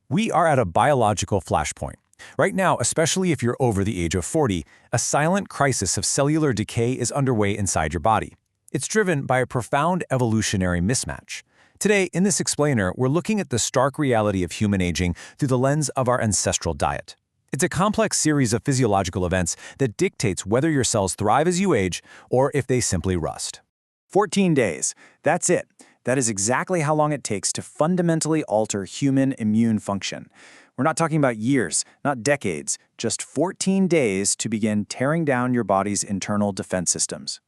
We are at a biological flashpoint. Right now, especially if you're over the age of 40, a silent crisis of cellular decay is underway inside your body. It's driven by a profound evolutionary mismatch. Today, in this explainer, we're looking at the stark reality of human aging through the lens of our ancestral diet. It's a complex series of physiological events that dictates whether your cells thrive as you age or if they simply rust. 14 days. That's it. That is exactly how long it takes to fundamentally alter human immune function. We're not talking about years, not decades, just 14 days to begin tearing down your body's internal defense systems.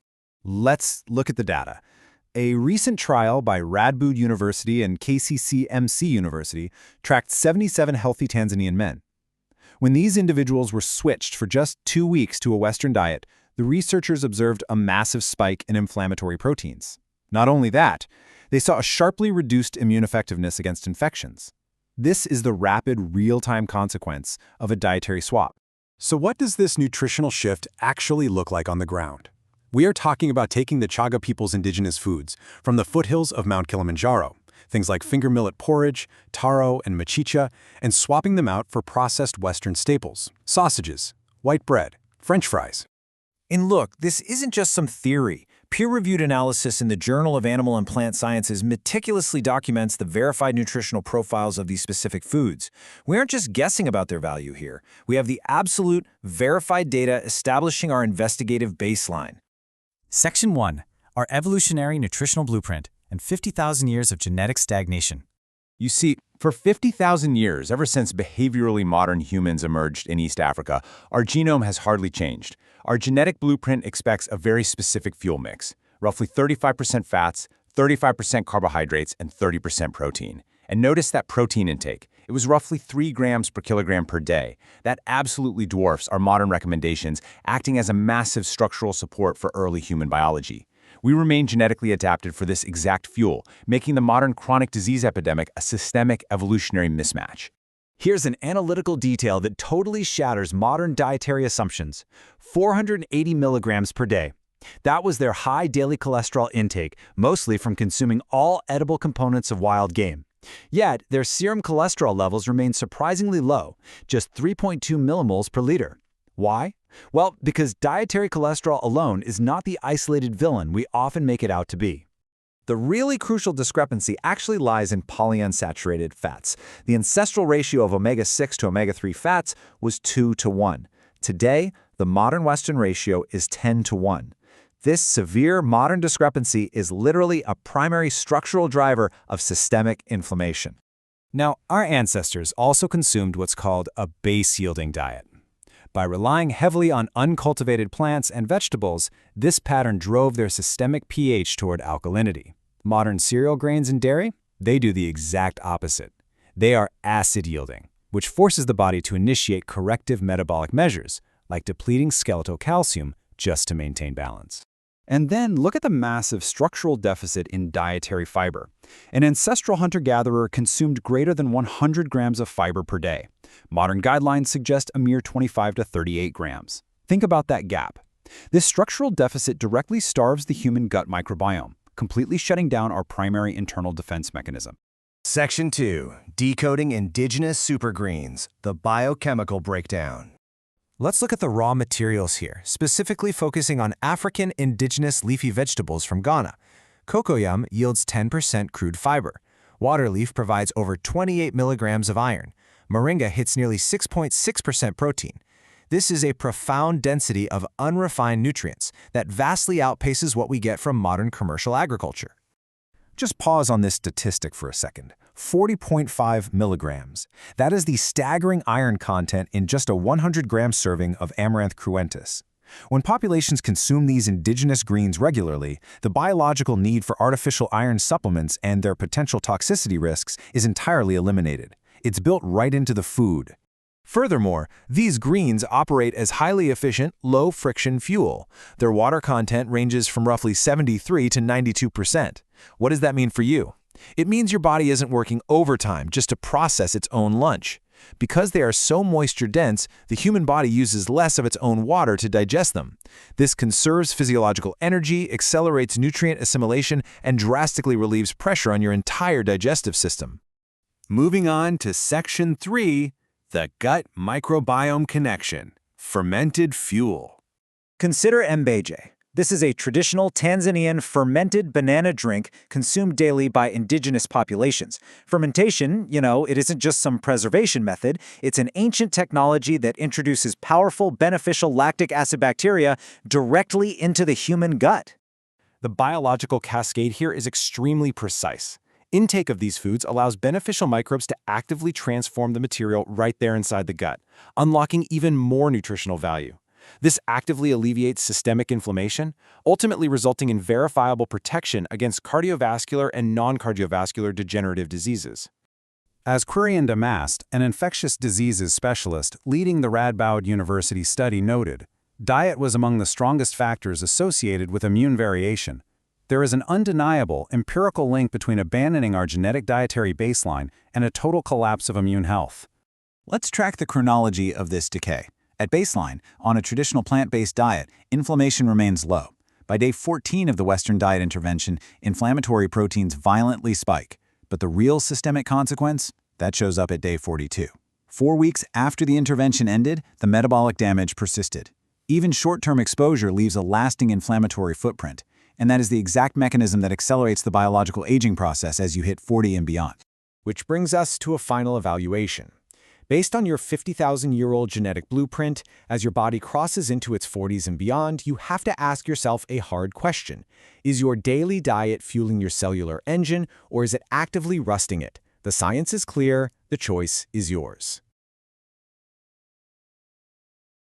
Let's look at the data. A recent trial by Radboud University and KCC-MC University tracked 77 healthy Tanzanian men. When these individuals were switched for just 2 weeks to a Western diet, the researchers observed a massive spike in inflammatory proteins. Not only that, they saw a sharply reduced immune effectiveness against infections. This is the rapid, real-time consequence of a dietary swap. So what does this nutritional shift actually look like on the ground? We are talking about taking the Chaga people's indigenous foods from the foothills of Mount Kilimanjaro, things like finger millet porridge, taro, and machicha, and swapping them out for processed Western staples, sausages, white bread, French fries. And look, this isn't just some theory. Peer-reviewed analysis in the Journal of Animal and Plant Sciences meticulously documents the verified nutritional profiles of these specific foods. We aren't just guessing about their value here. We have the absolute, verified data establishing our investigative baseline. Section 1. Our evolutionary nutritional blueprint and 50,000 years of genetic stagnation. You see, for 50,000 years, ever since behaviorally modern humans emerged in East Africa, our genome has hardly changed. Our genetic blueprint expects a very specific fuel mix, roughly 35% fats, 35% carbohydrates, and 30% protein. And notice that protein intake. It was roughly 3 grams per kilogram per day. That absolutely dwarfs our modern recommendations, acting as a massive structural support for early human biology. We remain genetically adapted for this exact fuel, making the modern chronic disease epidemic a systemic evolutionary mismatch. Here's an analytical detail that totally shatters modern dietary assumptions. 480 milligrams per day. That was their high daily cholesterol intake, mostly from consuming all edible components of wild game. Yet, their serum cholesterol levels remain surprisingly low, just 3.2 millimoles per liter. Why? Well, because dietary cholesterol alone is not the isolated villain we often make it out to be. The really crucial discrepancy actually lies in polyunsaturated fats. The ancestral ratio of omega-6 to omega-3 fats was 2 to 1. Today, the modern Western ratio is 10 to 1. This severe modern discrepancy is literally a primary structural driver of systemic inflammation. Now, our ancestors also consumed what's called a base-yielding diet. By relying heavily on uncultivated plants and vegetables, this pattern drove their systemic pH toward alkalinity. Modern cereal grains and dairy, they do the exact opposite. They are acid-yielding, which forces the body to initiate corrective metabolic measures, like depleting skeletal calcium just to maintain balance. And then look at the massive structural deficit in dietary fiber. An ancestral hunter-gatherer consumed greater than 100 grams of fiber per day. Modern guidelines suggest a mere 25 to 38 grams. Think about that gap. This structural deficit directly starves the human gut microbiome, completely shutting down our primary internal defense mechanism. Section 2. Decoding indigenous supergreens, the biochemical breakdown. Let's look at the raw materials here, specifically focusing on African indigenous leafy vegetables from Ghana. Cocoyam yields 10% crude fiber. Waterleaf provides over 28 milligrams of iron. Moringa hits nearly 6.6% protein. This is a profound density of unrefined nutrients that vastly outpaces what we get from modern commercial agriculture. Just pause on this statistic for a second. 40.5 milligrams. That is the staggering iron content in just a 100-gram serving of Amaranth cruentus. When populations consume these indigenous greens regularly, the biological need for artificial iron supplements and their potential toxicity risks is entirely eliminated. It's built right into the food. Furthermore, these greens operate as highly efficient, low-friction fuel. Their water content ranges from roughly 73 to 92%. What does that mean for you? It means your body isn't working overtime just to process its own lunch. Because they are so moisture-dense, the human body uses less of its own water to digest them. This conserves physiological energy, accelerates nutrient assimilation, and drastically relieves pressure on your entire digestive system. Moving on to Section 3, the gut microbiome connection, fermented fuel. Consider mbeje. This is a traditional Tanzanian fermented banana drink consumed daily by indigenous populations. Fermentation, it isn't just some preservation method. It's an ancient technology that introduces powerful, beneficial lactic acid bacteria directly into the human gut. The biological cascade here is extremely precise. Intake of these foods allows beneficial microbes to actively transform the material right there inside the gut, unlocking even more nutritional value. This actively alleviates systemic inflammation, ultimately resulting in verifiable protection against cardiovascular and non-cardiovascular degenerative diseases. As Quirian Damast, an infectious diseases specialist leading the Radboud University study noted, diet was among the strongest factors associated with immune variation. There is an undeniable empirical link between abandoning our genetic dietary baseline and a total collapse of immune health. Let's track the chronology of this decay. At baseline, on a traditional plant-based diet, inflammation remains low. By day 14 of the Western diet intervention, inflammatory proteins violently spike. But the real systemic consequence? That shows up at day 42. 4 weeks after the intervention ended, the metabolic damage persisted. Even short-term exposure leaves a lasting inflammatory footprint. And that is the exact mechanism that accelerates the biological aging process as you hit 40 and beyond. Which brings us to a final evaluation. Based on your 50,000-year-old genetic blueprint, as your body crosses into its 40s and beyond, you have to ask yourself a hard question. Is your daily diet fueling your cellular engine, or is it actively rusting it? The science is clear, the choice is yours.